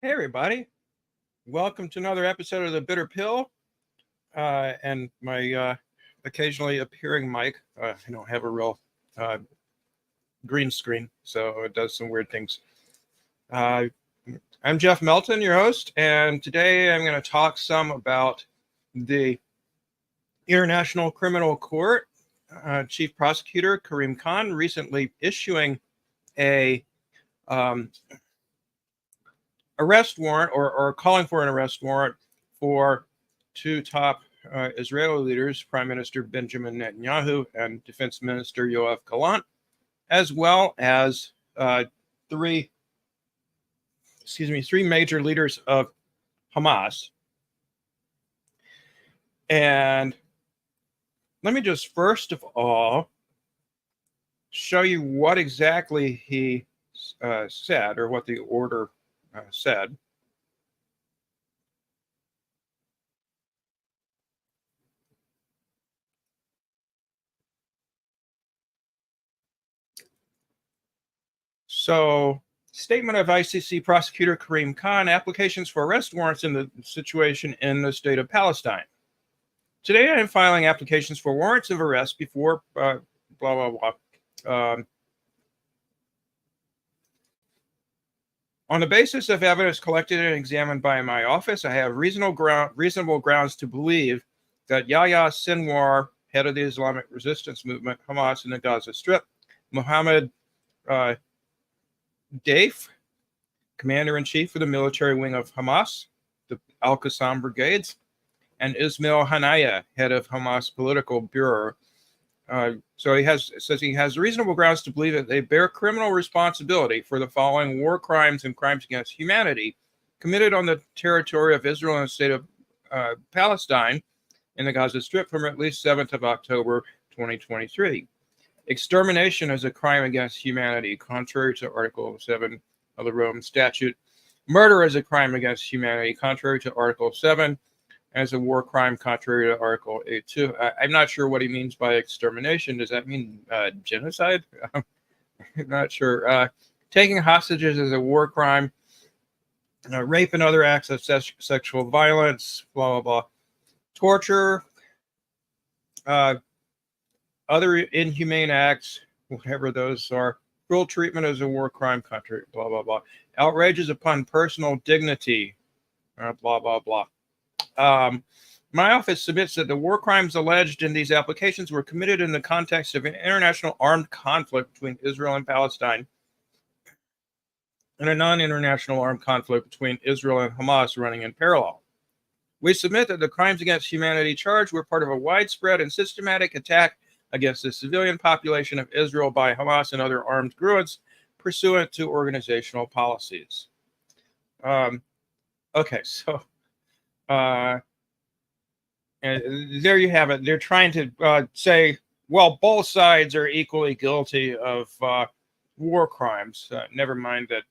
Hey, everybody. Welcome to another episode of The Bitter Pill and my occasionally appearing mic. I don't have a real green screen, so it does some weird things. I'm Jeff Melton, your host, and today I'm going to talk some about the International Criminal Court Chief Prosecutor Karim Khan recently issuing a arrest warrant or calling for an arrest warrant for two top Israeli leaders, Prime Minister Benjamin Netanyahu and Defense Minister Yoav Gallant, as well as three major leaders of Hamas. And let me just first of all show you what exactly he said, or what the order said. So, statement of ICC prosecutor Karim Khan, applications for arrest warrants in the situation in the state of Palestine. Today I am filing applications for warrants of arrest before blah, blah, blah. On the basis of evidence collected and examined by my office, I have reasonable grounds to believe that Yahya Sinwar, head of the Islamic resistance movement, Hamas in the Gaza Strip, Muhammad Deif, commander-in-chief of the military wing of Hamas, the Al-Qassam brigades, and Ismail Haniyeh, head of Hamas political bureau. So he has reasonable grounds to believe that they bear criminal responsibility for the following war crimes and crimes against humanity committed on the territory of Israel and the state of Palestine in the Gaza Strip from at least 7th of October 2023. Extermination is a crime against humanity, contrary to Article 7 of the Rome Statute. Murder is a crime against humanity, contrary to Article 7, as a war crime, contrary to Article 8.2. I'm not sure what he means by extermination. Does that mean genocide? I'm not sure. Taking hostages is a war crime. Rape and other acts of sexual violence, blah, blah, blah. Torture, other inhumane acts, whatever those are. Cruel treatment is a war crime, contrary, blah, blah, blah. Outrages upon personal dignity, blah, blah, blah. My office submits that the war crimes alleged in these applications were committed in the context of an international armed conflict between Israel and Palestine and a non-international armed conflict between Israel and Hamas running in parallel. We submit that the crimes against humanity charged were part of a widespread and systematic attack against the civilian population of Israel by Hamas and other armed groups pursuant to organizational policies. Okay, so and there you have it. They're trying to say, well, both sides are equally guilty of war crimes. Never mind that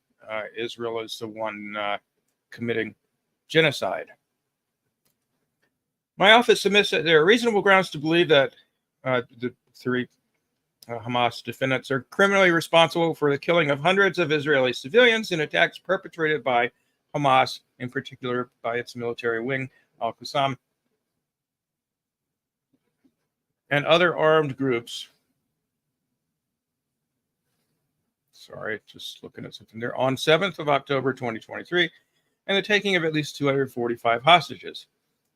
Israel is the one committing genocide. My office submits that there are reasonable grounds to believe that the three Hamas defendants are criminally responsible for the killing of hundreds of Israeli civilians in attacks perpetrated by Hamas, in particular by its military wing, Al-Qassam, and other armed groups. Sorry, just looking at something there. On 7th of October 2023, and the taking of at least 245 hostages.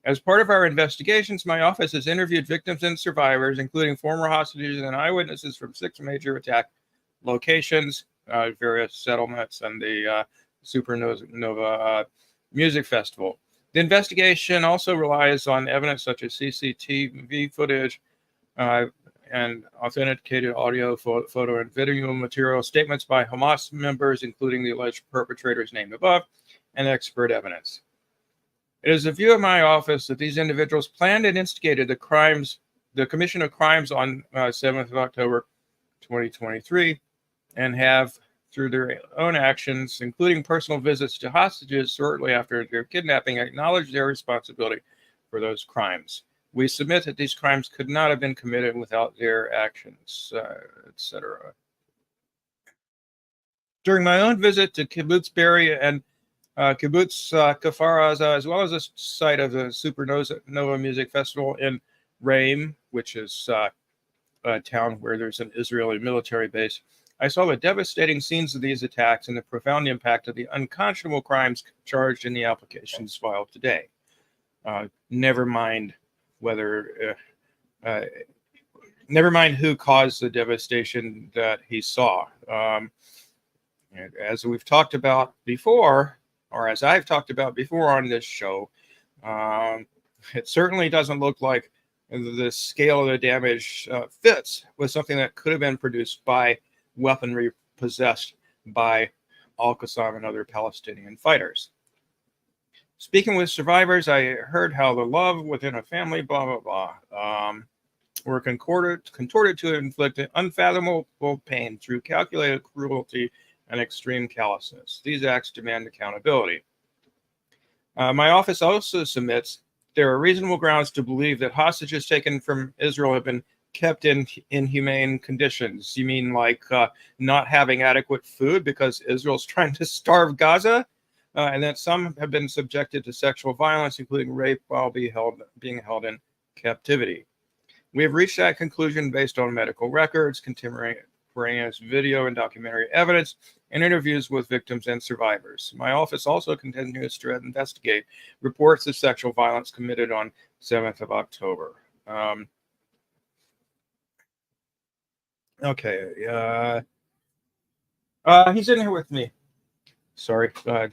As part of our investigations, my office has interviewed victims and survivors, including former hostages and eyewitnesses from 6 major attack locations, various settlements, and the Supernova Music Festival. The investigation also relies on evidence such as CCTV footage and authenticated audio, photo, and video material, statements by Hamas members, including the alleged perpetrators named above, and expert evidence. It is the view of my office that these individuals planned and instigated the commission of crimes on 7th of October 2023, and have, through their own actions, including personal visits to hostages shortly after their kidnapping, acknowledged their responsibility for those crimes. We submit that these crimes could not have been committed without their actions, etc. During my own visit to Kibbutz Be'eri and Kibbutz Kfar Aza, as well as the site of the Supernova Music Festival in Reim, which is a town where there's an Israeli military base. I saw the devastating scenes of these attacks and the profound impact of the unconscionable crimes charged in the applications filed today. Never mind who caused the devastation that he saw. As we've talked about before, or as I've talked about before on this show, it certainly doesn't look like the scale of the damage fits with something that could have been produced by weaponry possessed by Al-Qassam and other Palestinian fighters. Speaking with survivors, I heard how the love within a family, blah, blah, blah, were contorted to inflict unfathomable pain through calculated cruelty and extreme callousness. These acts demand accountability. My office also submits there are reasonable grounds to believe that hostages taken from Israel have been kept in inhumane conditions. You mean like not having adequate food because Israel's trying to starve Gaza? And that some have been subjected to sexual violence, including rape, while being held in captivity. We have reached that conclusion based on medical records, contemporaneous video and documentary evidence, and interviews with victims and survivors. My office also continues to investigate reports of sexual violence committed on 7th of October. Okay. He's in here with me. Sorry. Go ahead.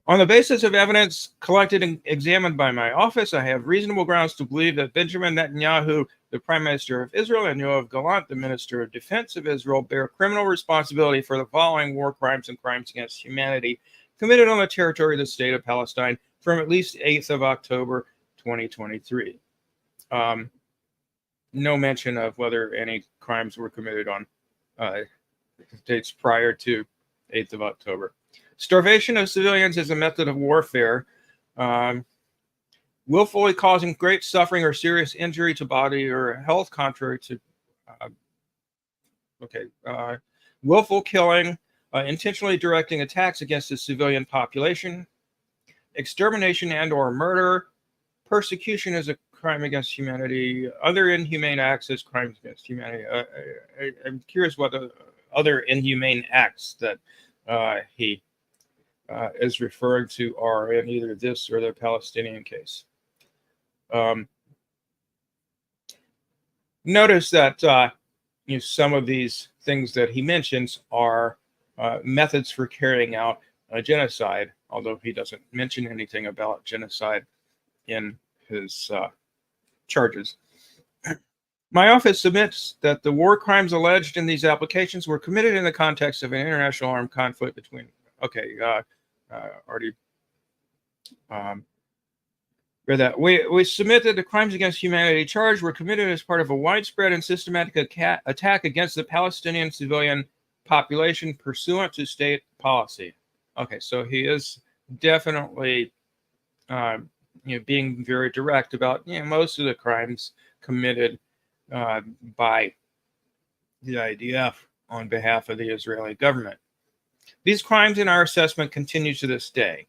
On the basis of evidence collected and examined by my office, I have reasonable grounds to believe that Benjamin Netanyahu, the Prime Minister of Israel, and Yoav Gallant, the Minister of Defense of Israel, bear criminal responsibility for the following war crimes and crimes against humanity committed on the territory of the State of Palestine from at least 8th of October 2023. No mention of whether any crimes were committed on dates prior to 8th of October. Starvation of civilians is a method of warfare, willfully causing great suffering or serious injury to body or health, contrary to willful killing, intentionally directing attacks against the civilian population, extermination and or murder, persecution is a crime against humanity, other inhumane acts as crimes against humanity. I'm curious what the other inhumane acts that he is referring to are in either this or the Palestinian case. Notice that some of these things that he mentions are methods for carrying out a genocide, although he doesn't mention anything about genocide in his charges. My office submits that the war crimes alleged in these applications were committed in the context of an international armed conflict between. Already read that. We submit that the crimes against humanity charged were committed as part of a widespread and systematic attack against the Palestinian civilian population pursuant to state policy. Okay, so he is definitely being very direct about most of the crimes committed by the IDF on behalf of the Israeli government. These crimes in our assessment continue to this day.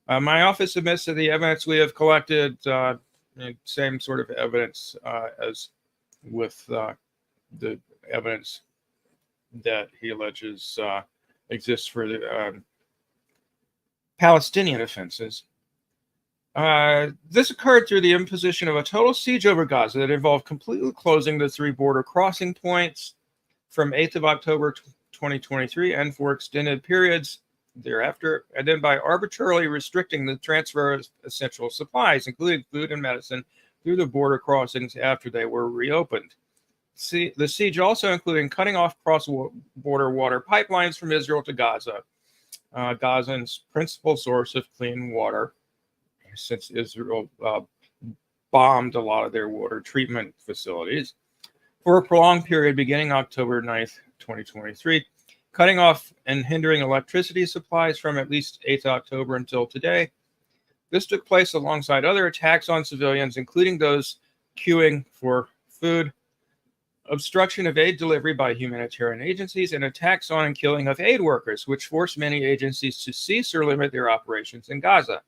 My office admits that the evidence we have collected, same sort of evidence as with the evidence that he alleges exists for the Palestinian offenses. This occurred through the imposition of a total siege over Gaza that involved completely closing the 3 border crossing points from 8th of October 2023 and for extended periods thereafter, and then by arbitrarily restricting the transfer of essential supplies, including food and medicine, through the border crossings after they were reopened. The siege also included cutting off cross-border water pipelines from Israel to Gaza, Gaza's principal source of clean water, since Israel bombed a lot of their water treatment facilities for a prolonged period beginning October 9th, 2023, cutting off and hindering electricity supplies from at least 8th October until today. This took place alongside other attacks on civilians, including those queuing for food, obstruction of aid delivery by humanitarian agencies, and attacks on and killing of aid workers, which forced many agencies to cease or limit their operations in Gaza.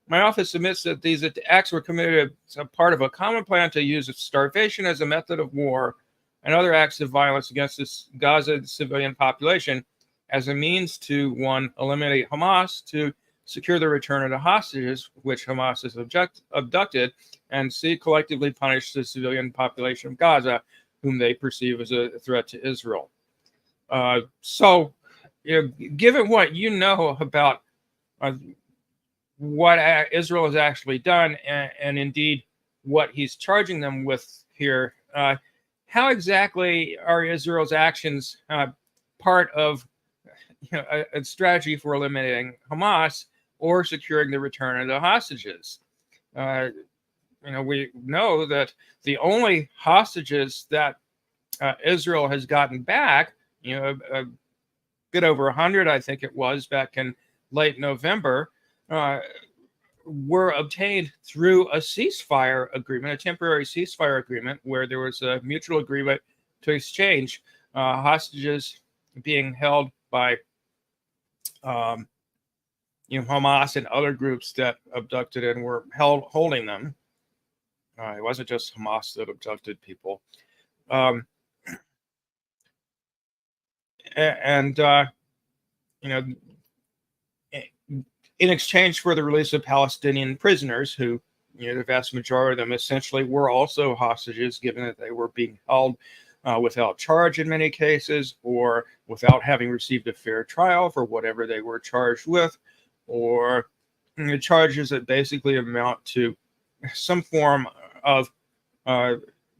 My office submits that these acts were committed as a part of a common plan to use starvation as a method of war and other acts of violence against the Gaza civilian population as a means to, one, eliminate Hamas, to secure the return of the hostages, which Hamas has abducted, and C, collectively punish the civilian population of Gaza, whom they perceive as a threat to Israel. So, given what you know about what Israel has actually done, and indeed what he's charging them with here, how exactly are Israel's actions part of a strategy for eliminating Hamas or securing the return of the hostages? We know that the only hostages that Israel has gotten back, a bit over 100, I think it was, back in late November, were obtained through a ceasefire agreement, a temporary ceasefire agreement, where there was a mutual agreement to exchange hostages being held by Hamas and other groups that abducted and were holding them. It wasn't just Hamas that abducted people. In exchange for the release of Palestinian prisoners, who, the vast majority of them essentially were also hostages, given that they were being held without charge in many cases, or without having received a fair trial for whatever they were charged with, or charges that basically amount to some form of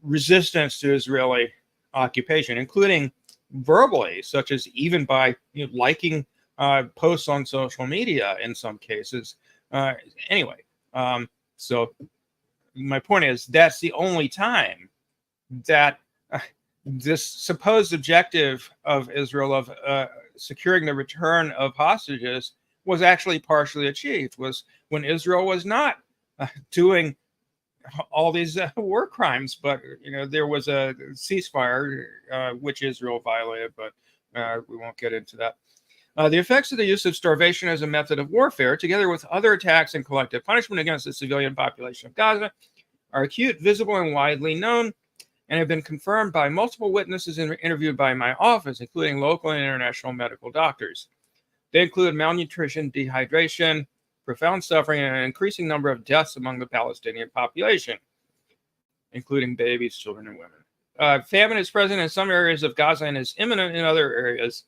resistance to Israeli occupation, including verbally, such as even by liking posts on social media in some cases. So my point is that's the only time that this supposed objective of Israel of securing the return of hostages was actually partially achieved, was when Israel was not doing all these war crimes, but there was a ceasefire which Israel violated, but we won't get into that. The effects of the use of starvation as a method of warfare, together with other attacks and collective punishment against the civilian population of Gaza, are acute, visible, and widely known, and have been confirmed by multiple witnesses interviewed by my office, including local and international medical doctors. They include malnutrition, dehydration, profound suffering, and an increasing number of deaths among the Palestinian population, including babies, children, and women. Famine is present in some areas of Gaza and is imminent in other areas.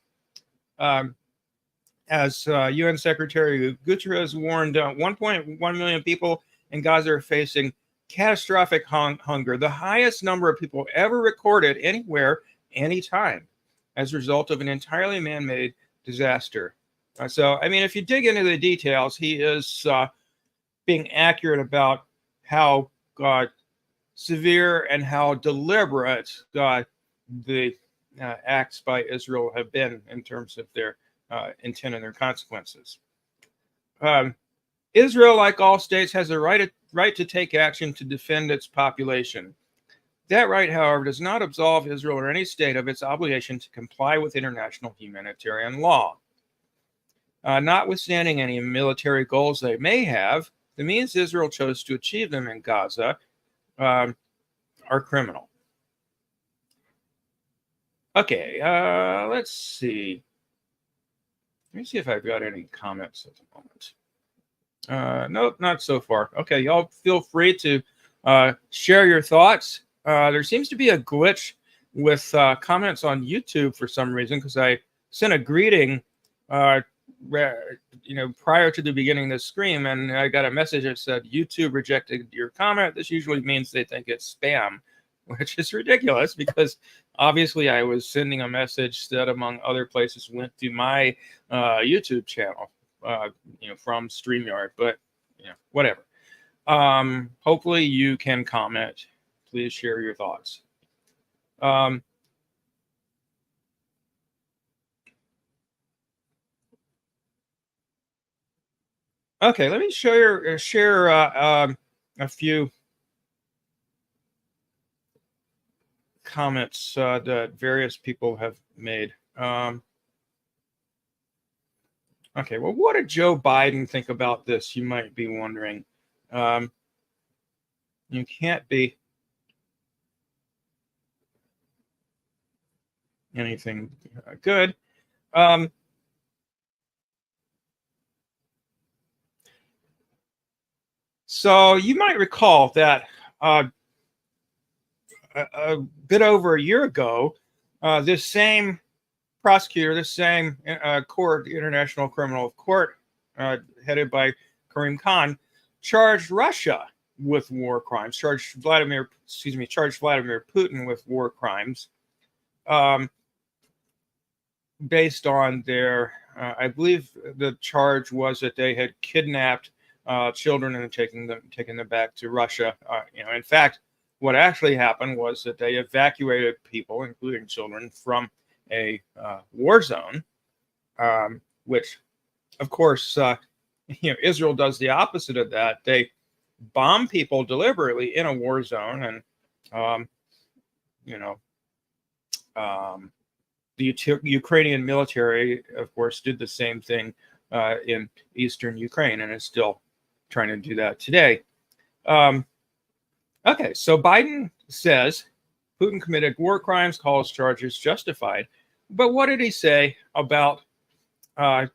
As UN Secretary Guterres warned, 1.1 million people in Gaza are facing catastrophic hunger, the highest number of people ever recorded anywhere, anytime, as a result of an entirely man-made disaster. If you dig into the details, he is being accurate about how severe and how deliberate the acts by Israel have been in terms of their intent and their consequences. Israel, like all states, has a right to take action to defend its population. That right, however, does not absolve Israel or any state of its obligation to comply with international humanitarian law. Notwithstanding any military goals they may have, the means Israel chose to achieve them in Gaza are criminal. Okay, let's see. Let me see if I've got any comments at the moment. Nope, not so far. Okay, y'all feel free to share your thoughts. There seems to be a glitch with comments on YouTube for some reason, because I sent a greeting prior to the beginning of the stream, and I got a message that said YouTube rejected your comment. This usually means they think it's spam, which is ridiculous, because obviously I was sending a message that, among other places, went to my YouTube channel from StreamYard, but whatever. Hopefully you can comment. Please share your thoughts. Okay, let me share a few comments that various people have made. Okay, well, what did Joe Biden think about this? You might be wondering. You can't be anything good. So you might recall that a bit over a year ago, this same prosecutor, this same court, the International Criminal Court, headed by Karim Khan, charged Russia with war crimes, charged Vladimir Putin with war crimes, based on their, I believe the charge was that they had kidnapped children and taken them back to Russia. In fact, what actually happened was that they evacuated people, including children, from a war zone, which, of course, Israel does the opposite of that. They bomb people deliberately in a war zone, and the Ukrainian military, of course, did the same thing in eastern Ukraine, and is still trying to do that today. Okay, so Biden says Putin committed war crimes, calls charges justified. But what did he say about the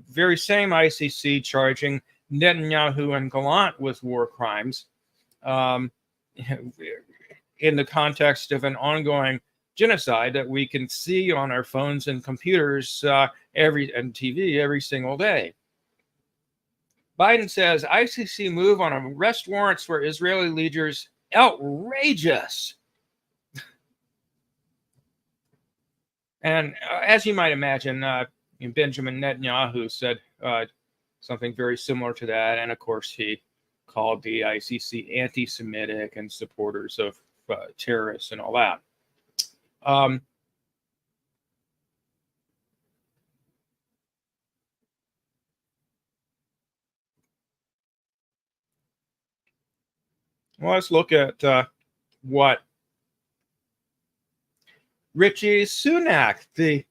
very same ICC charging Netanyahu and Gallant with war crimes in the context of an ongoing genocide that we can see on our phones and computers and TV every single day? Biden says ICC move on arrest warrants for Israeli leaders outrageous. And as you might imagine, Benjamin Netanyahu said something very similar to that. And of course, he called the ICC anti-Semitic and supporters of terrorists and all that. Well, let's look at what Rishi Sunak, the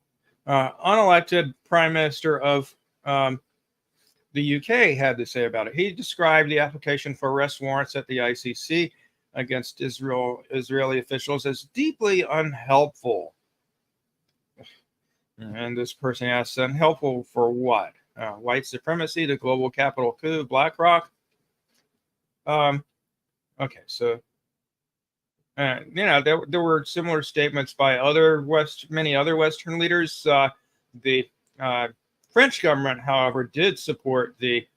unelected Prime Minister of the UK, had to say about it. He described the application for arrest warrants at the ICC against Israeli officials as deeply unhelpful. And this person asks, unhelpful for what? White supremacy, the global capital coup, BlackRock? Okay, so there were similar statements by many other Western leaders. The French government, however, did support the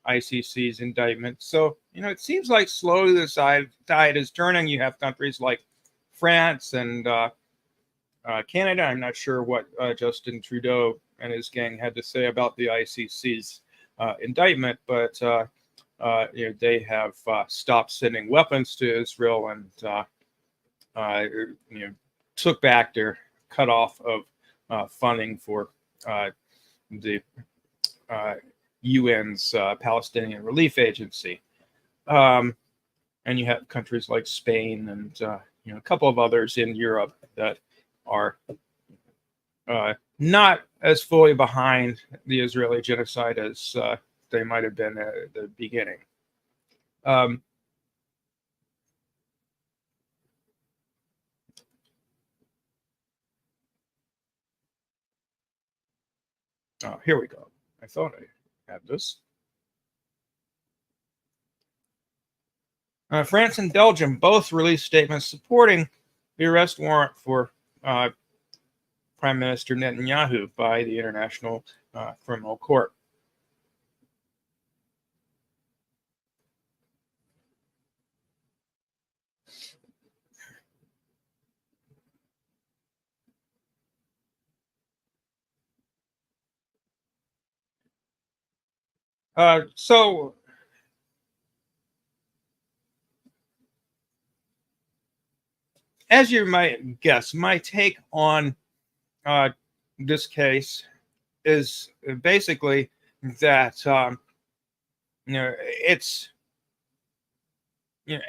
ICC's indictment. So it seems like slowly the tide is turning. You have countries like France and Canada. I'm not sure what Justin Trudeau and his gang had to say about the ICC's indictment, but they have stopped sending weapons to Israel and took back their cutoff of funding for the UN's Palestinian Relief Agency. And you have countries like Spain and a couple of others in Europe that are not as fully behind the Israeli genocide as they might have been at the beginning. Here we go. I thought I had this. France and Belgium both released statements supporting the arrest warrant for Prime Minister Netanyahu by the International Criminal Court. So as you might guess, my take on this case is basically that it's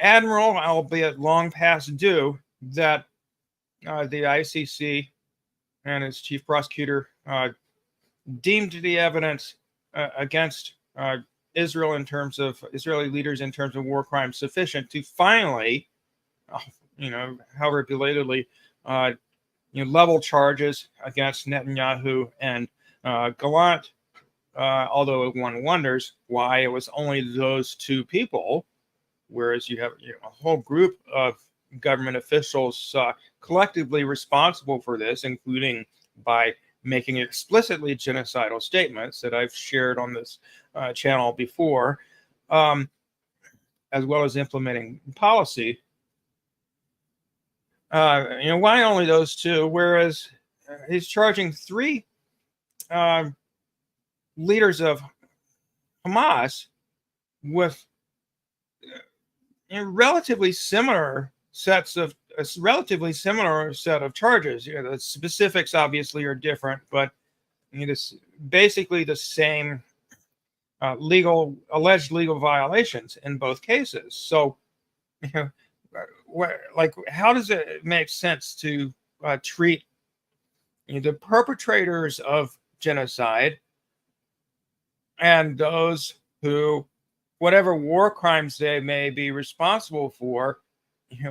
admiral, albeit long past due, that the ICC and its chief prosecutor deemed the evidence against Israel in terms of Israeli leaders in terms of war crimes sufficient to finally, however belatedly, level charges against Netanyahu and Gallant. Although one wonders why it was only those two people, whereas you have a whole group of government officials collectively responsible for this, including by making explicitly genocidal statements that I've shared on this channel before, as well as implementing policy. Why only those two? Whereas he's charging three leaders of Hamas with relatively similar set of charges. The specifics obviously are different, but it's basically the same alleged legal violations in both cases. So, how does it make sense to treat the perpetrators of genocide and those who, whatever war crimes they may be responsible for,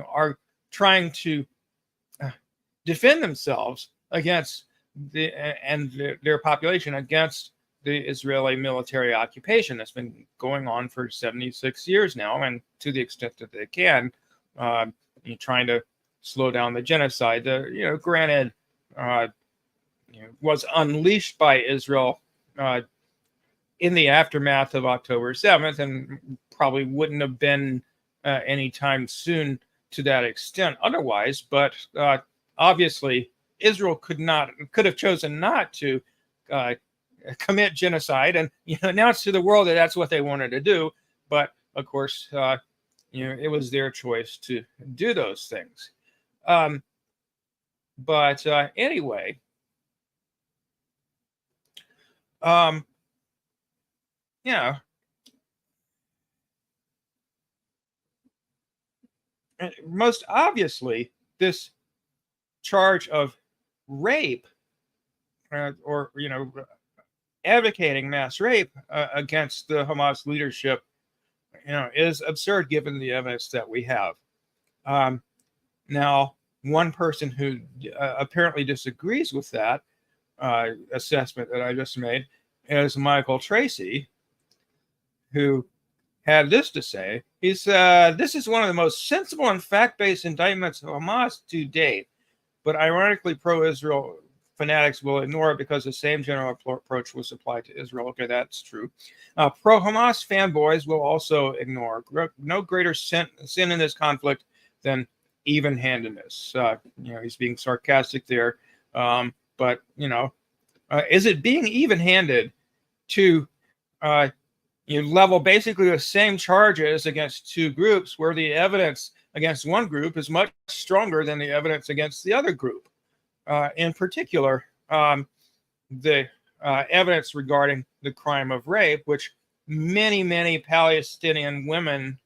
are trying to defend themselves against their population against the Israeli military occupation that's been going on for 76 years now, and to the extent that they can, trying to slow down the genocide. Granted, was unleashed by Israel in the aftermath of October 7th, and probably wouldn't have been anytime soon to that extent otherwise. But obviously, Israel could have chosen not to commit genocide and announce to the world that that's what they wanted to do. But of course, it was their choice to do those things. But anyway. Most obviously, this charge of rape or advocating mass rape against the Hamas leadership, is absurd given the evidence that we have. Now, one person who apparently disagrees with that assessment that I just made is Michael Tracy, who had this to say. He said, "This is one of the most sensible and fact-based indictments of Hamas to date, but ironically, pro-Israel fanatics will ignore it because the same general approach was applied to Israel." Okay, that's true. Pro-Hamas fanboys will also ignore no greater sin in this conflict than even-handedness. He's being sarcastic there, but is it being even-handed to level basically the same charges against two groups where the evidence against one group is much stronger than the evidence against the other group? In particular, the evidence regarding the crime of rape, which many Palestinian women,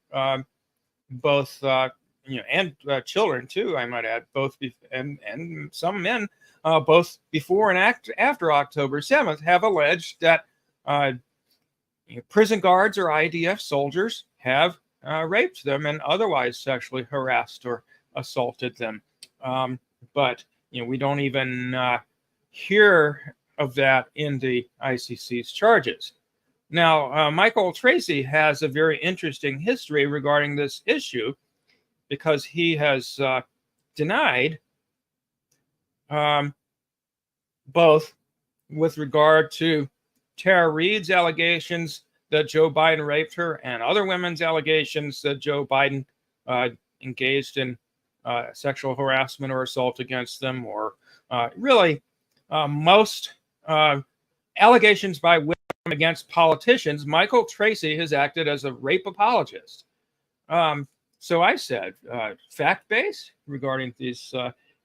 both and children too, I might add, both and some men, both before and after October 7th, have alleged that prison guards or IDF soldiers have raped them and otherwise sexually harassed or assaulted them. But we don't even hear of that in the ICC's charges. Now, Michael Tracy has a very interesting history regarding this issue because he has denied both with regard to Tara Reid's allegations that Joe Biden raped her and other women's allegations that Joe Biden engaged in sexual harassment or assault against them, or really most allegations by women against politicians. Michael Tracy has acted as a rape apologist. So I said, fact-based regarding these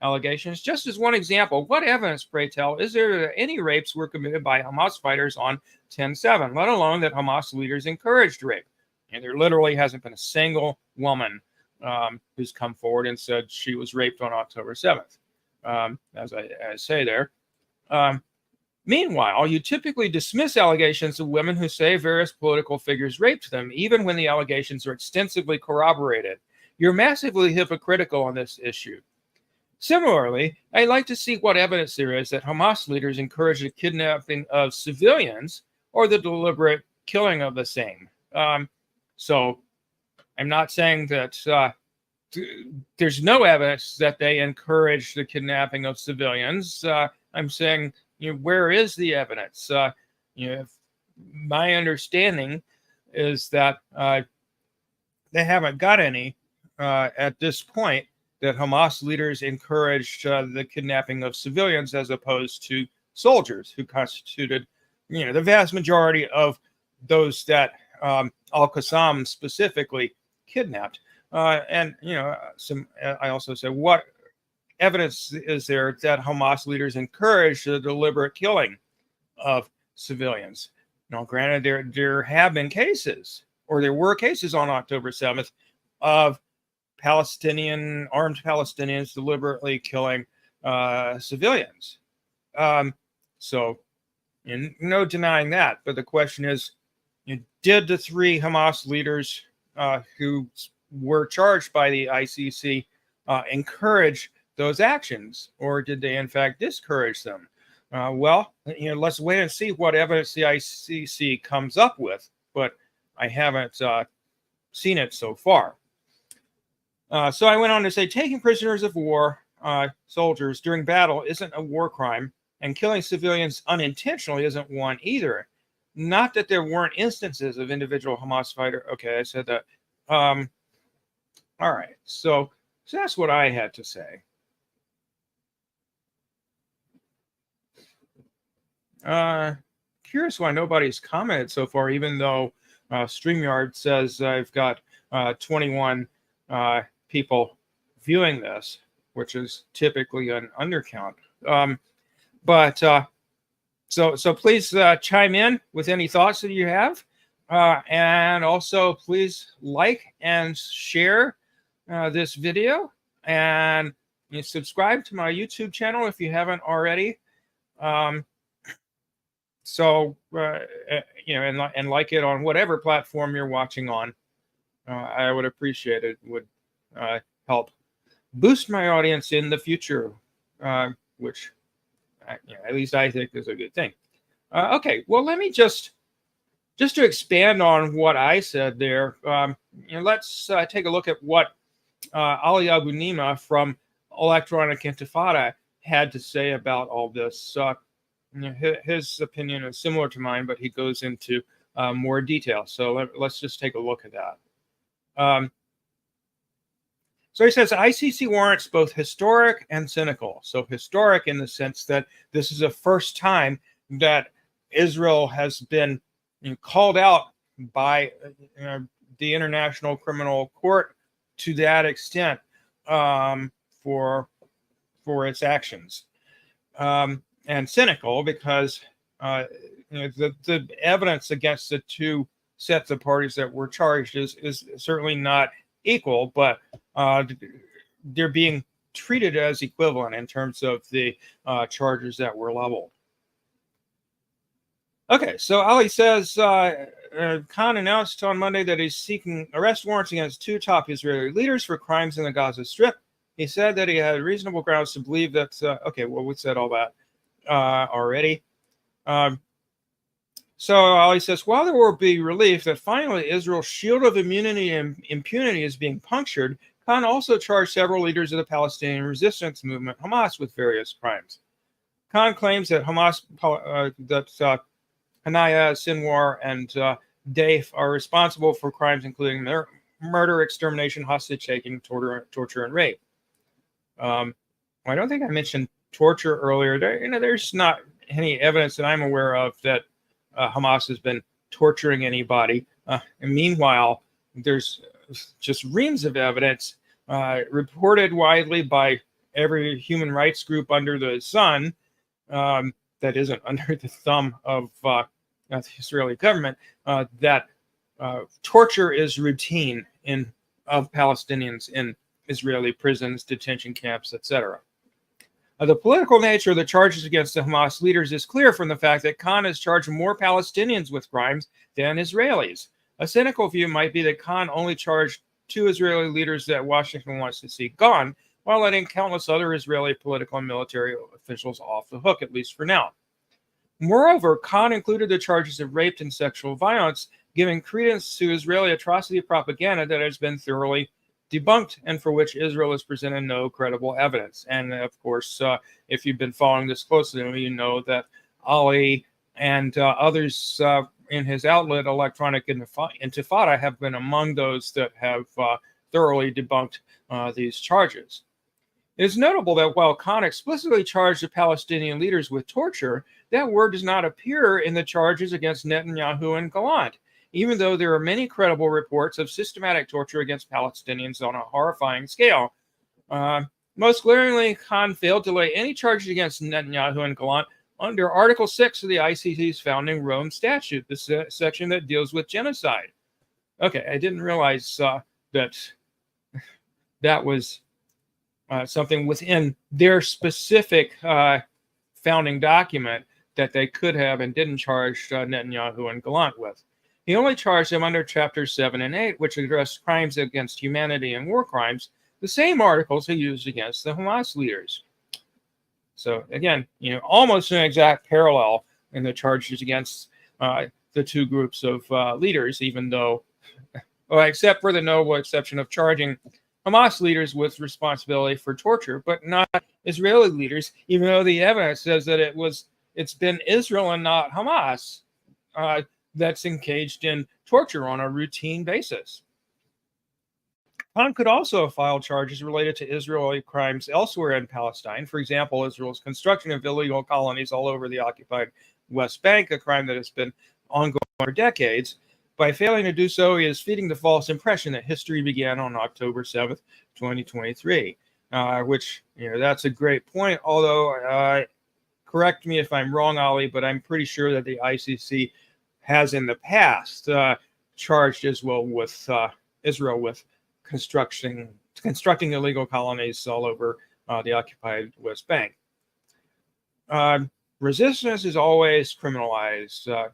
allegations. Just as one example, what evidence, pray tell, is there that any rapes were committed by Hamas fighters on 10/7, let alone that Hamas leaders encouraged rape? And there literally hasn't been a single woman who's come forward and said she was raped on October 7th, as I say there. Meanwhile, you typically dismiss allegations of women who say various political figures raped them, even when the allegations are extensively corroborated. You're massively hypocritical on this issue. Similarly, I'd like to see what evidence there is that Hamas leaders encouraged the kidnapping of civilians or the deliberate killing of the same. So I'm not saying that there's no evidence that they encouraged the kidnapping of civilians. I'm saying, where is the evidence? My understanding is that they haven't got any at this point, that Hamas leaders encouraged the kidnapping of civilians as opposed to soldiers, who constituted, the vast majority of those that Al-Qassam specifically kidnapped. I also said, what evidence is there that Hamas leaders encouraged the deliberate killing of civilians? Now, granted, there have been cases, or there were cases on October 7th of armed Palestinians deliberately killing civilians. So, no denying that. But the question is, did the three Hamas leaders who were charged by the ICC encourage those actions, or did they in fact discourage them? Let's wait and see what evidence the ICC comes up with, but I haven't seen it so far. So I went on to say, taking prisoners of war, soldiers, during battle isn't a war crime, and killing civilians unintentionally isn't one either. Not that there weren't instances of individual Hamas fighter. Okay, I said that. All right, so that's what I had to say. Curious why nobody's commented so far, even though StreamYard says I've got 21 people viewing this, which is typically an undercount. So please chime in with any thoughts that you have, and also please like and share this video, and subscribe to my YouTube channel if you haven't already. And like it on whatever platform you're watching on. I would appreciate it. Would help boost my audience in the future, which at least I think is a good thing. Okay, well, let me just to expand on what I said there. Let's take a look at what Ali Abu Nima from Electronic Intifada had to say about all this. His opinion is similar to mine, but he goes into more detail. So let's just take a look at that. So he says ICC warrants both historic and cynical. So historic in the sense that this is the first time that Israel has been called out by the International Criminal Court to that extent for its actions. And cynical because the evidence against the two sets of parties that were charged is certainly not equal, but they're being treated as equivalent in terms of the charges that were leveled. Okay, so Ali says Khan announced on Monday that he's seeking arrest warrants against two top Israeli leaders for crimes in the Gaza Strip. He said that he had reasonable grounds to believe that, okay, well, we said all that already. So Ali says, while there will be relief that finally Israel's shield of immunity and impunity is being punctured, Khan also charged several leaders of the Palestinian resistance movement, Hamas, with various crimes. Khan claims that Hamas, Haniyeh, Sinwar, and Deif are responsible for crimes including murder, extermination, hostage-taking, torture, and rape. I don't think I mentioned torture earlier. There's not any evidence that I'm aware of that Hamas has been torturing anybody. And meanwhile, there's just reams of evidence reported widely by every human rights group under the sun that isn't under the thumb of the Israeli government that torture is routine of Palestinians in Israeli prisons, detention camps, etc. The political nature of the charges against the Hamas leaders is clear from the fact that Khan has charged more Palestinians with crimes than Israelis. A cynical view might be that Khan only charged 2 Israeli leaders that Washington wants to see gone, while letting countless other Israeli political and military officials off the hook, at least for now. Moreover, Khan included the charges of rape and sexual violence, giving credence to Israeli atrocity propaganda that has been thoroughly debunked and for which Israel has presented no credible evidence. And of course, if you've been following this closely, you know that Ali and others in his outlet, Electronic Intifada, have been among those that have thoroughly debunked these charges. It is notable that while Khan explicitly charged the Palestinian leaders with torture, that word does not appear in the charges against Netanyahu and Gallant, even though there are many credible reports of systematic torture against Palestinians on a horrifying scale. Most glaringly, Khan failed to lay any charges against Netanyahu and Gallant under Article 6 of the ICC's founding Rome Statute, the section that deals with genocide. Okay, I didn't realize that was something within their specific founding document that they could have and didn't charge Netanyahu and Gallant with. He only charged them under Chapters 7 and 8, which address crimes against humanity and war crimes, the same articles he used against the Hamas leaders. So again, almost an exact parallel in the charges against the two groups of leaders, even though, except for the notable exception of charging Hamas leaders with responsibility for torture, but not Israeli leaders, even though the evidence says that it's been Israel and not Hamas that's engaged in torture on a routine basis. Khan could also have filed charges related to Israeli crimes elsewhere in Palestine. For example, Israel's construction of illegal colonies all over the occupied West Bank, a crime that has been ongoing for decades. By failing to do so, he is feeding the false impression that history began on October 7th, 2023, which, that's a great point. Although, correct me if I'm wrong, Ali, but I'm pretty sure that the ICC has in the past charged Israel with constructing illegal colonies all over the occupied West Bank. Resistance is always criminalized.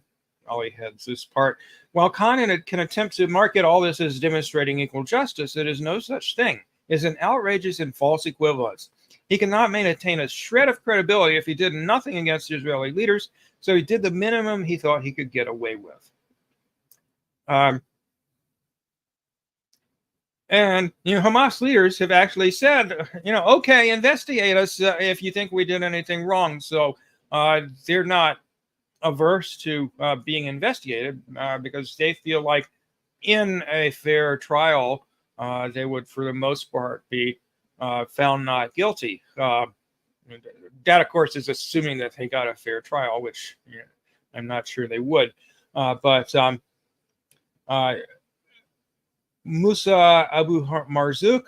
Ali heads this part. While Khan can attempt to market all this as demonstrating equal justice, it is no such thing. It is an outrageous and false equivalence. He cannot maintain a shred of credibility if he did nothing against Israeli leaders, so he did the minimum he thought he could get away with. And Hamas leaders have actually said, okay, investigate us if you think we did anything wrong. So they're not averse to being investigated because they feel like in a fair trial, they would, for the most part, be found not guilty. That, of course, is assuming that they got a fair trial, which I'm not sure they would. But Musa Abu Marzouk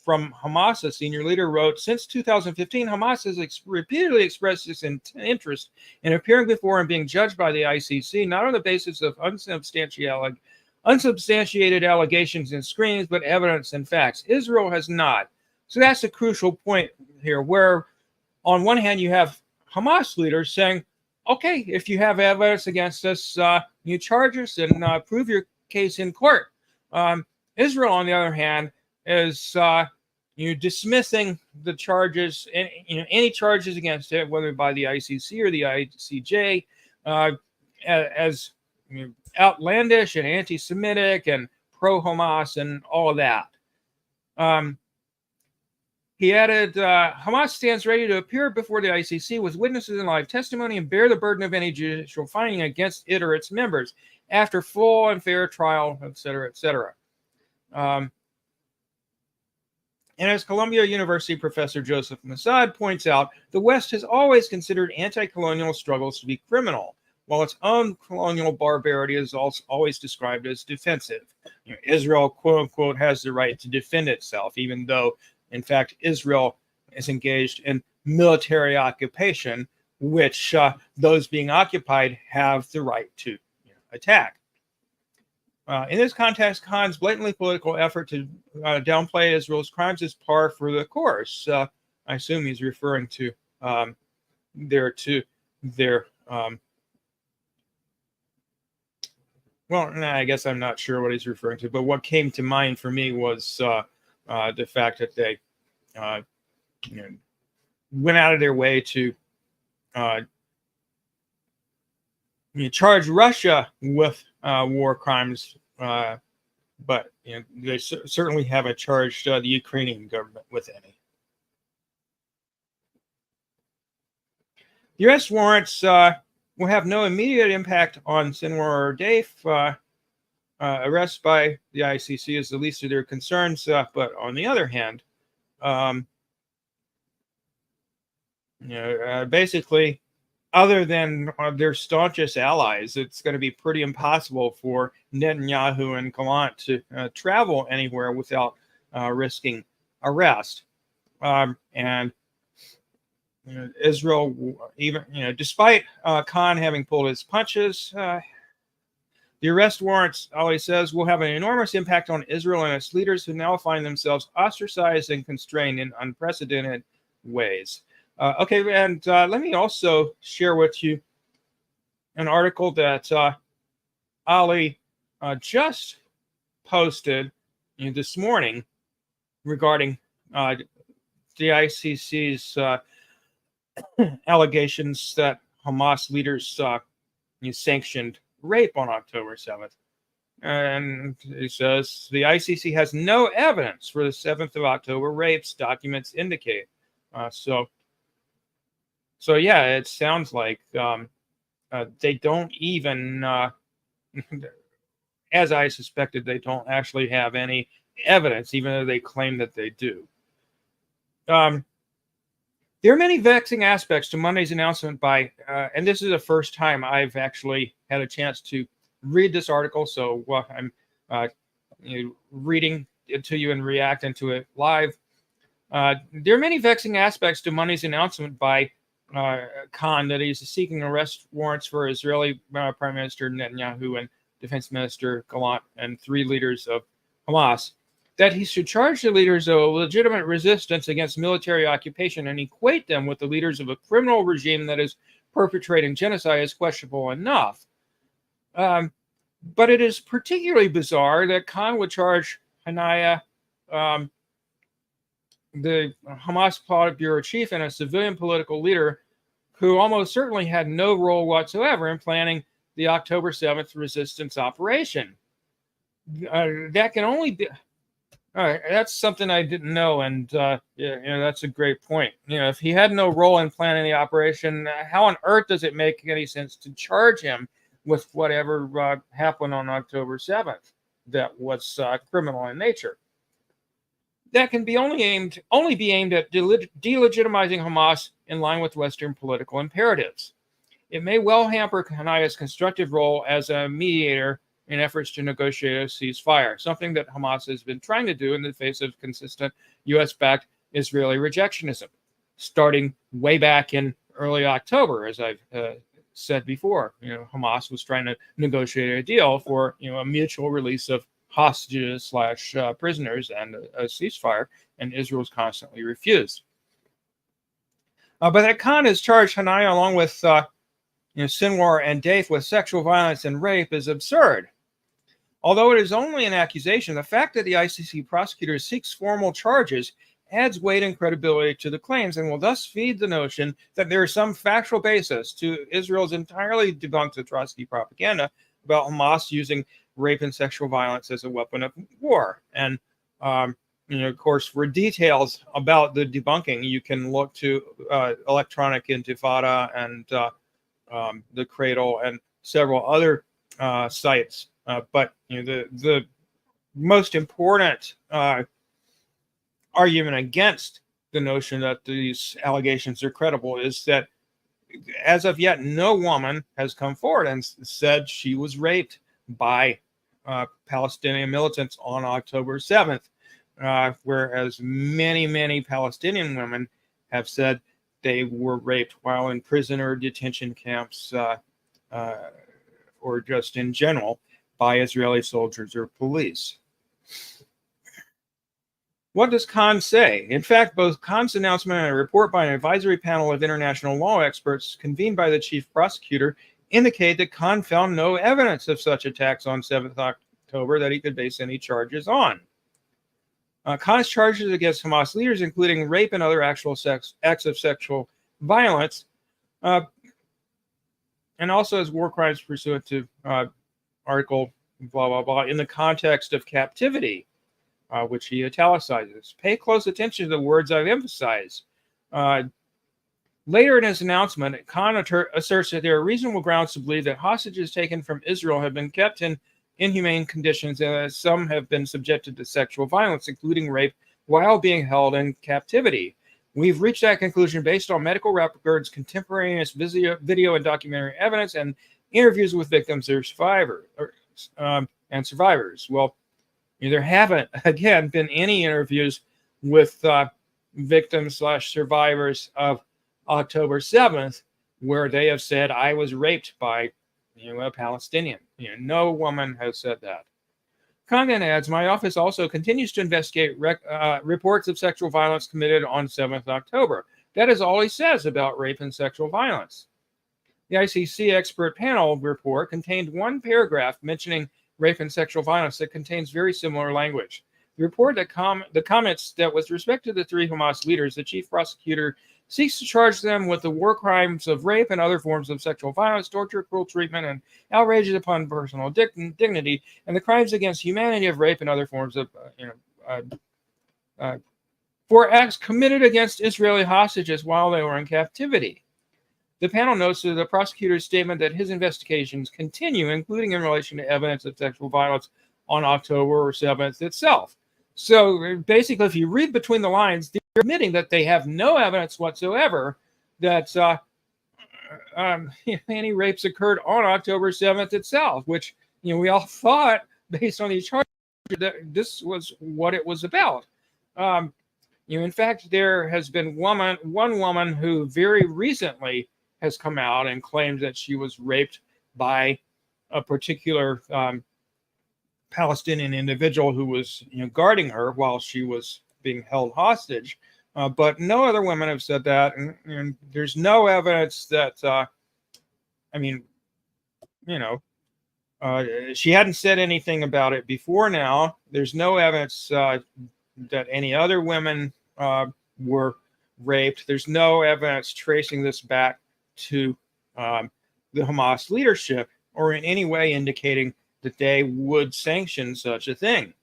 from Hamas, a senior leader, wrote, since 2015, Hamas has repeatedly expressed its interest in appearing before and being judged by the ICC, not on the basis of unsubstantiated allegations and screams, but evidence and facts. Israel has not. So that's a crucial point here, where on one hand, you have Hamas leaders saying, okay, if you have evidence against us, you charge us and prove your case in court. Israel, on the other hand, is dismissing the charges, any charges against it, whether by the ICC or the ICJ, as outlandish and anti-Semitic and pro-Hamas and all of that. He added, Hamas stands ready to appear before the ICC with witnesses and live testimony and bear the burden of any judicial finding against it or its members after full and fair trial, etc., etc. And as Columbia University professor Joseph Massad points out, the West has always considered anti-colonial struggles to be criminal, while its own colonial barbarity is also always described as defensive. Israel, quote unquote, has the right to defend itself, even though, in fact, Israel is engaged in military occupation, which those being occupied have the right to attack. In this context, Khan's blatantly political effort to downplay Israel's crimes is par for the course. I assume he's referring to their well, nah, I guess I'm not sure what he's referring to, but what came to mind for me was the fact that they you know, went out of their way to charge Russia with war crimes, but they certainly haven't charged the Ukrainian government with any. U.S. warrants will have no immediate impact on Sinwar or Deif. Arrest by the ICC is the least of their concerns, but on the other hand, basically, other than their staunchest allies, it's going to be pretty impossible for Netanyahu and Gallant to travel anywhere without risking arrest. And Israel, even despite Khan having pulled his punches, the arrest warrants, Ali says, will have an enormous impact on Israel and its leaders who now find themselves ostracized and constrained in unprecedented ways. Okay, and let me also share with you an article that Ali just posted this morning regarding the ICC's allegations that Hamas leaders sanctioned rape on October 7th. And he says the ICC has no evidence for the 7th of October rapes, documents indicate. So yeah, it sounds like they don't even, as I suspected, they don't actually have any evidence, even though they claim that they do. There are many vexing aspects to Monday's announcement by, and this is the first time I've actually had a chance to read this article, so I'm reading it to you and reacting to it live. There are many vexing aspects to Monday's announcement by Khan that he's seeking arrest warrants for Israeli Prime Minister Netanyahu and Defense Minister Gallant and 3 leaders of Hamas, that he should charge the leaders of a legitimate resistance against military occupation and equate them with the leaders of a criminal regime that is perpetrating genocide is questionable enough. But it is particularly bizarre that Khan would charge Haniyeh, the Hamas Politburo chief and a civilian political leader who almost certainly had no role whatsoever in planning the October 7th resistance operation. That can only be... All right, that's something I didn't know, and that's a great point. If he had no role in planning the operation, how on earth does it make any sense to charge him with whatever happened on October 7th that was criminal in nature? That can be only be aimed at delegitimizing Hamas in line with Western political imperatives. It may well hamper Haniyeh's constructive role as a mediator in efforts to negotiate a ceasefire, something that Hamas has been trying to do in the face of consistent U.S.-backed Israeli rejectionism, starting way back in early October, as I've said before. Hamas was trying to negotiate a deal for a mutual release of hostages / prisoners and a ceasefire, and Israel's constantly refused. But that Khan has charged Haniyeh along with Sinwar and Deif with sexual violence and rape is absurd. Although it is only an accusation, the fact that the ICC prosecutor seeks formal charges adds weight and credibility to the claims and will thus feed the notion that there is some factual basis to Israel's entirely debunked atrocity propaganda about Hamas using rape and sexual violence as a weapon of war. And, of course, for details about the debunking, you can look to Electronic Intifada and The Cradle and several other sites. But the most important argument against the notion that these allegations are credible is that as of yet, no woman has come forward and said she was raped by Palestinian militants on October 7th, whereas many, many Palestinian women have said they were raped while in prison or detention camps or just in general. by Israeli soldiers or police. What does Khan say? In fact, both Khan's announcement and a report by an advisory panel of international law experts convened by the chief prosecutor indicate that Khan found no evidence of such attacks on 7th October that he could base any charges on. Khan's charges against Hamas leaders, including rape and other acts of sexual violence, and also as war crimes pursuant to article blah, blah, blah, in the context of captivity, which he italicizes. Pay close attention to the words I've emphasized. Later in his announcement, Khan asserts that there are reasonable grounds to believe that hostages taken from Israel have been kept in inhumane conditions, and some have been subjected to sexual violence, including rape, while being held in captivity. We've reached that conclusion based on medical records, contemporaneous video and documentary evidence, and interviews with victims or survivors. Well, there haven't, again, been any interviews with victims/survivors of October 7th where they have said, I was raped by a Palestinian. No woman has said that. Khan then adds, my office also continues to investigate reports of sexual violence committed on 7th October. That is all he says about rape and sexual violence. The ICC expert panel report contained one paragraph mentioning rape and sexual violence that contains very similar language. The report that comments that with respect to the three Hamas leaders, the chief prosecutor seeks to charge them with the war crimes of rape and other forms of sexual violence, torture, cruel treatment, and outrages upon personal dignity, and the crimes against humanity of rape and other forms of, for acts committed against Israeli hostages while they were in captivity. The panel notes that the prosecutor's statement that his investigations continue, including in relation to evidence of sexual violence on October 7th itself. So basically, if you read between the lines, they're admitting that they have no evidence whatsoever that any rapes occurred on October 7th itself, which we all thought, based on these charges, that this was what it was about. In fact, there has been one woman who very recently has come out and claimed that she was raped by a particular Palestinian individual who was guarding her while she was being held hostage. But no other women have said that. And there's no evidence that, she hadn't said anything about it before now. There's no evidence that any other women were raped. There's no evidence tracing this back to the Hamas leadership or in any way indicating that they would sanction such a thing.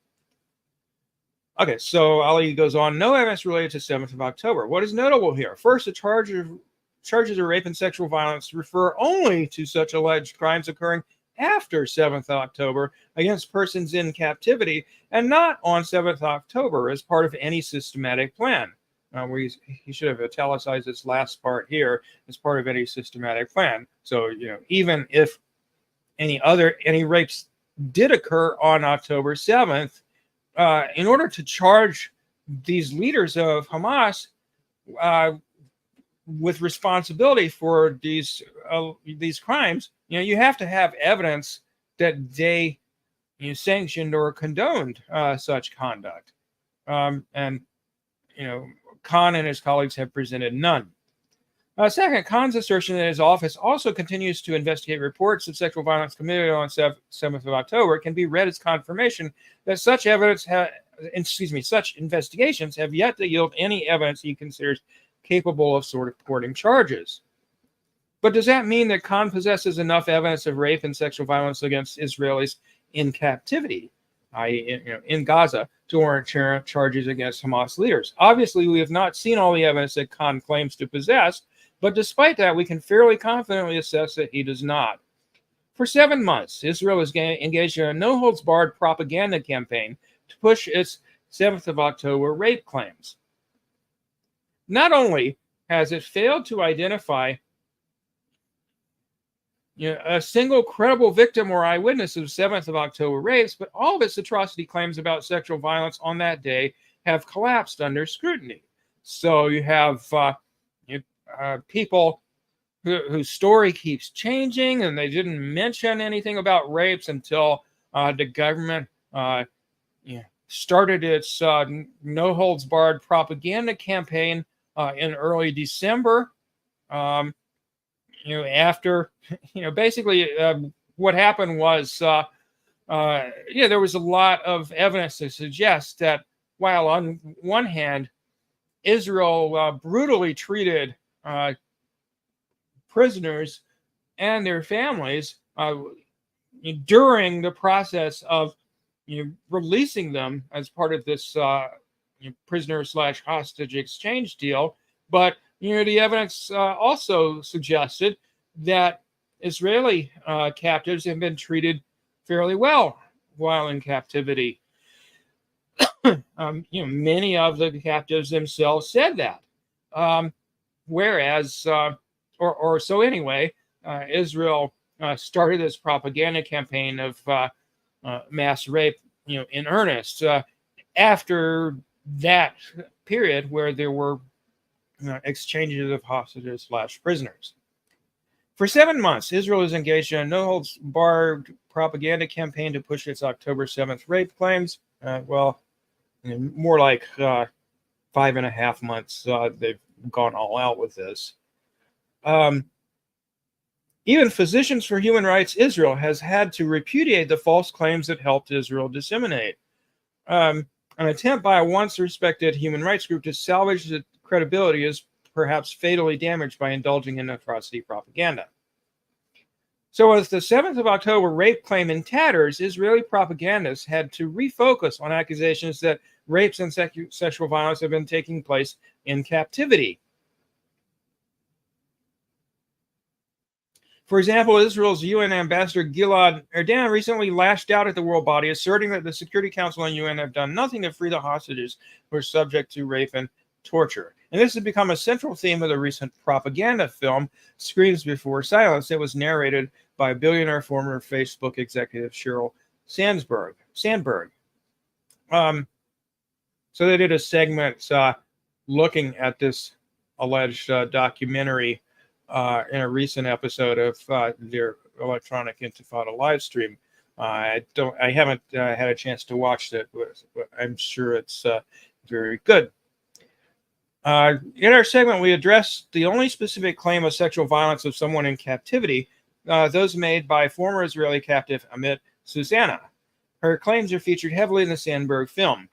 Okay, so Ali goes on, no evidence related to 7th of October. What is notable here? First, the charges of rape and sexual violence refer only to such alleged crimes occurring after 7th October against persons in captivity and not on 7th October as part of any systematic plan. He should have italicized this last part here as part of any systematic plan. So, even if any rapes did occur on October 7th, in order to charge these leaders of Hamas with responsibility for these crimes, you have to have evidence that they sanctioned or condoned such conduct. And Khan and his colleagues have presented none. Second, Khan's assertion that his office also continues to investigate reports of sexual violence committed on 7th of October can be read as confirmation that such investigations have yet to yield any evidence he considers capable of supporting charges. But does that mean that Khan possesses enough evidence of rape and sexual violence against Israelis in captivity, i.e., in Gaza, to warrant charges against Hamas leaders? Obviously, we have not seen all the evidence that Khan claims to possess, but despite that, we can fairly confidently assess that he does not. For 7 months, Israel has engaged in a no-holds-barred propaganda campaign to push its 7th of October rape claims. Not only has it failed to identify a single credible victim or eyewitness of 7th of October rapes, but all of its atrocity claims about sexual violence on that day have collapsed under scrutiny. So you have people whose story keeps changing, and they didn't mention anything about rapes until the government started its no-holds-barred propaganda campaign in early December. After, basically what happened was, there was a lot of evidence to suggest that while on one hand, Israel brutally treated prisoners and their families during the process of releasing them as part of this prisoner/hostage exchange deal. But the evidence also suggested that Israeli captives have been treated fairly well while in captivity. Many of the captives themselves said that. Israel started this propaganda campaign of mass rape, in earnest after that period where there were exchanges of hostages/prisoners. For 7 months, Israel is engaged in a no-holds-barred propaganda campaign to push its October 7th rape claims. More like 5.5 months. They've gone all out with this. Even Physicians for Human Rights Israel has had to repudiate the false claims that helped Israel disseminate. An attempt by a once respected human rights group to salvage the credibility is perhaps fatally damaged by indulging in atrocity propaganda. So as the 7th of October rape claim in tatters, Israeli propagandists had to refocus on accusations that rapes and sexual violence have been taking place in captivity. For example, Israel's UN ambassador Gilad Erdan recently lashed out at the world body, asserting that the Security Council and UN have done nothing to free the hostages who are subject to rape and torture. And this has become a central theme of the recent propaganda film, Screams Before Silence, that was narrated by billionaire former Facebook executive Sheryl Sandberg. So they did a segment looking at this alleged documentary in a recent episode of their Electronic Intifada live stream. I haven't had a chance to watch it, but I'm sure it's very good. In our segment, we addressed the only specific claim of sexual violence of someone in captivity, those made by former Israeli captive Amit Susanna. Her claims are featured heavily in the Sandberg film.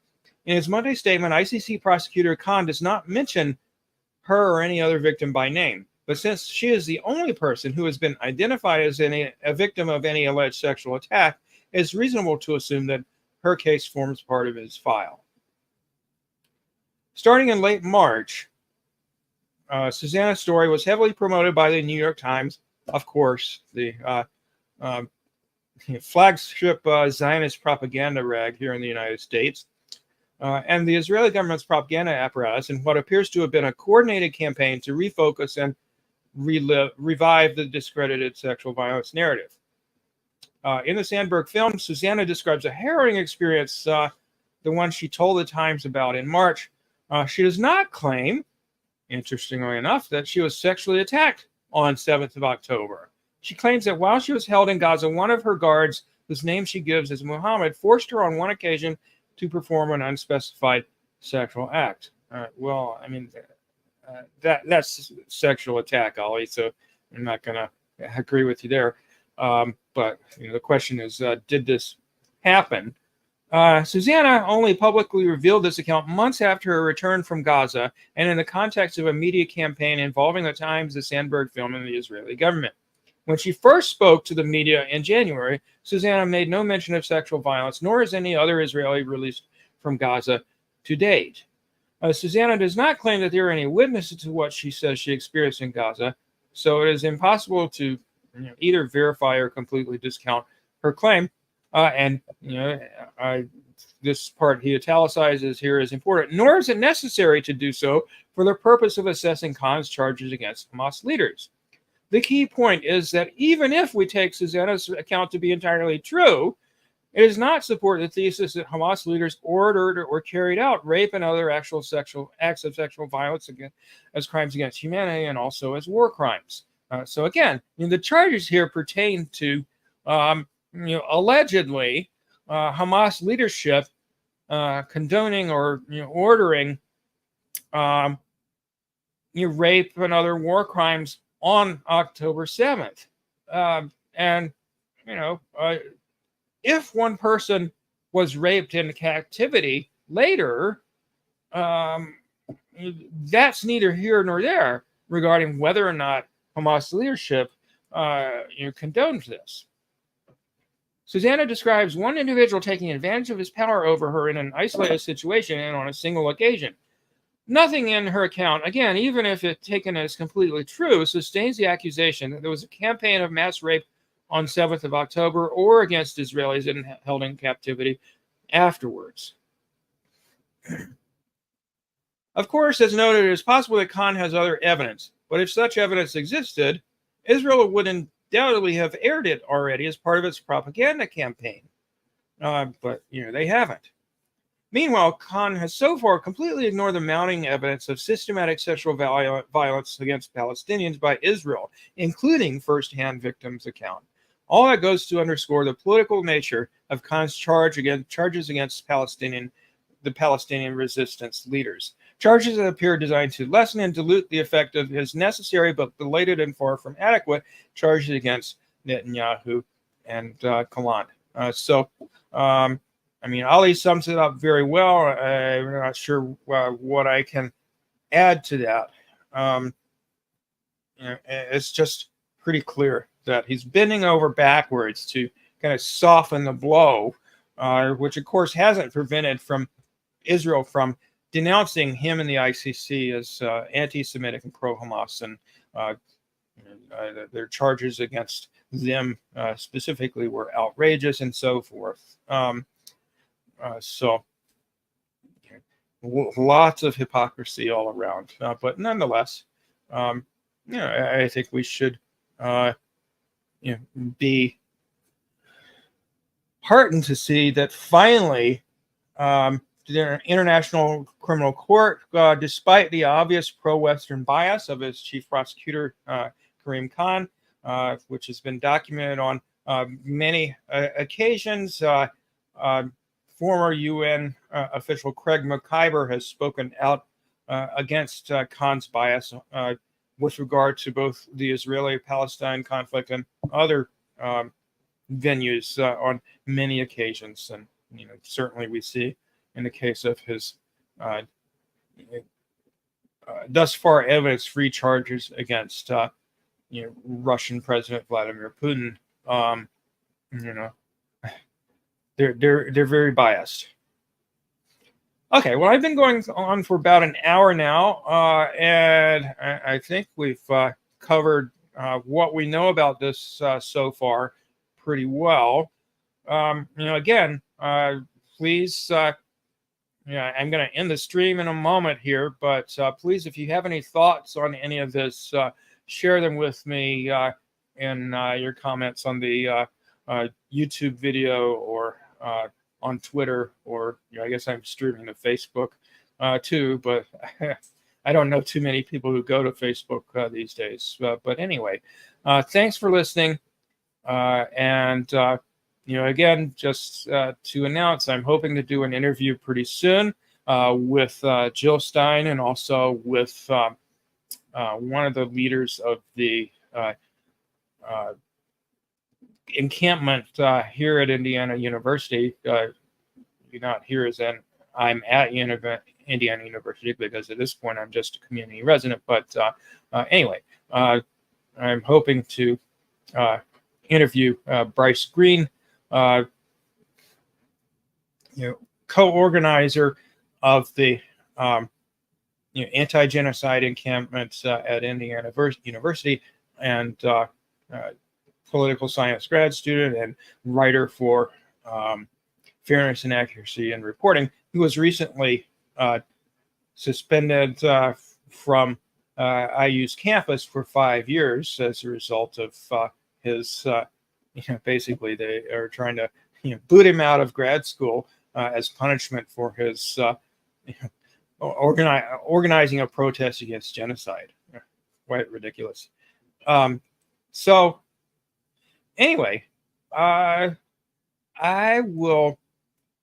In his Monday statement, ICC prosecutor Khan does not mention her or any other victim by name. But since she is the only person who has been identified as a victim of any alleged sexual attack, it's reasonable to assume that her case forms part of his file. Starting in late March, Susanna's story was heavily promoted by the New York Times, of course, the flagship Zionist propaganda rag here in the United States, and the Israeli government's propaganda apparatus in what appears to have been a coordinated campaign to refocus and revive the discredited sexual violence narrative. In the Sandberg film, Susanna describes a harrowing experience, the one she told the Times about in March. She does not claim, interestingly enough, that she was sexually attacked on 7th of October. She claims that while she was held in Gaza, one of her guards, whose name she gives as Muhammad, forced her on one occasion to perform an unspecified sexual act. That's sexual attack, Ollie, so I'm not going to agree with you there. But the question is, did this happen? Susanna only publicly revealed this account months after her return from Gaza and in the context of a media campaign involving the Times, the Sandberg film, and the Israeli government. When she first spoke to the media in January, Susanna made no mention of sexual violence, nor has any other Israeli released from Gaza to date. Susanna does not claim that there are any witnesses to what she says she experienced in Gaza, so it is impossible to either verify or completely discount her claim. This part he italicizes here is important, nor is it necessary to do so for the purpose of assessing Khan's charges against Hamas leaders. The key point is that even if we take Susanna's account to be entirely true, it does not support the thesis that Hamas leaders ordered or carried out rape and other actual sexual acts of sexual violence as crimes against humanity and also as war crimes. So again, the charges here pertain to allegedly Hamas leadership condoning or ordering rape and other war crimes on October 7th. And if one person was raped in captivity later, that's neither here nor there regarding whether or not Hamas leadership condones this. Susanna describes one individual taking advantage of his power over her in an isolated situation and on a single occasion. Nothing in her account, again, even if it taken as completely true, sustains the accusation that there was a campaign of mass rape on 7th of October or against Israelis held in captivity afterwards. Of course, as noted, it is possible that Khan has other evidence, but if such evidence existed, Israel would undoubtedly have aired it already as part of its propaganda campaign. But they haven't. Meanwhile, Khan has so far completely ignored the mounting evidence of systematic sexual violence against Palestinians by Israel, including first-hand victims' account. All that goes to underscore the political nature of Khan's charges against the Palestinian resistance leaders. Charges that appear designed to lessen and dilute the effect of his necessary but belated and far from adequate charges against Netanyahu and Gallant. Ali sums it up very well. I'm not sure what I can add to that. It's just pretty clear that he's bending over backwards to kind of soften the blow, which of course hasn't prevented Israel from denouncing him in the ICC as anti-Semitic and pro-Hamas, and their charges against them specifically were outrageous and so forth. Lots of hypocrisy all around, but nonetheless, I think we should be heartened to see that finally the International Criminal Court, despite the obvious pro-Western bias of its chief prosecutor, Karim Khan, which has been documented on many occasions, former UN official Craig McIver has spoken out against Khan's bias with regard to both the Israeli-Palestine conflict and other venues on many occasions. And certainly we see in the case of his thus far evidence-free charges against Russian President Vladimir Putin. They're very biased. Okay, well, I've been going on for about an hour now, and I think we've covered what we know about this so far pretty well. Again, please, I'm going to end the stream in a moment here, but please, if you have any thoughts on any of this, share them with me in your comments on the YouTube video or on Twitter, or I guess I'm streaming to Facebook too, but I don't know too many people who go to Facebook these days. But anyway, thanks for listening. And again, just to announce, I'm hoping to do an interview pretty soon with Jill Stein and also with one of the leaders of the encampment here at Indiana University. Not here as in I'm at Indiana University, because at this point I'm just a community resident. But anyway, I'm hoping to interview Bryce Green, co-organizer of the anti-genocide encampments at Indiana University, and political science grad student and writer for Fairness and Accuracy in Reporting. He was recently suspended from IU's campus for 5 years as a result of his, basically they are trying to boot him out of grad school as punishment for his organizing a protest against genocide. Quite ridiculous. So anyway, I will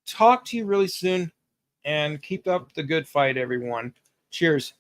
talk to you really soon, and keep up the good fight, everyone. Cheers.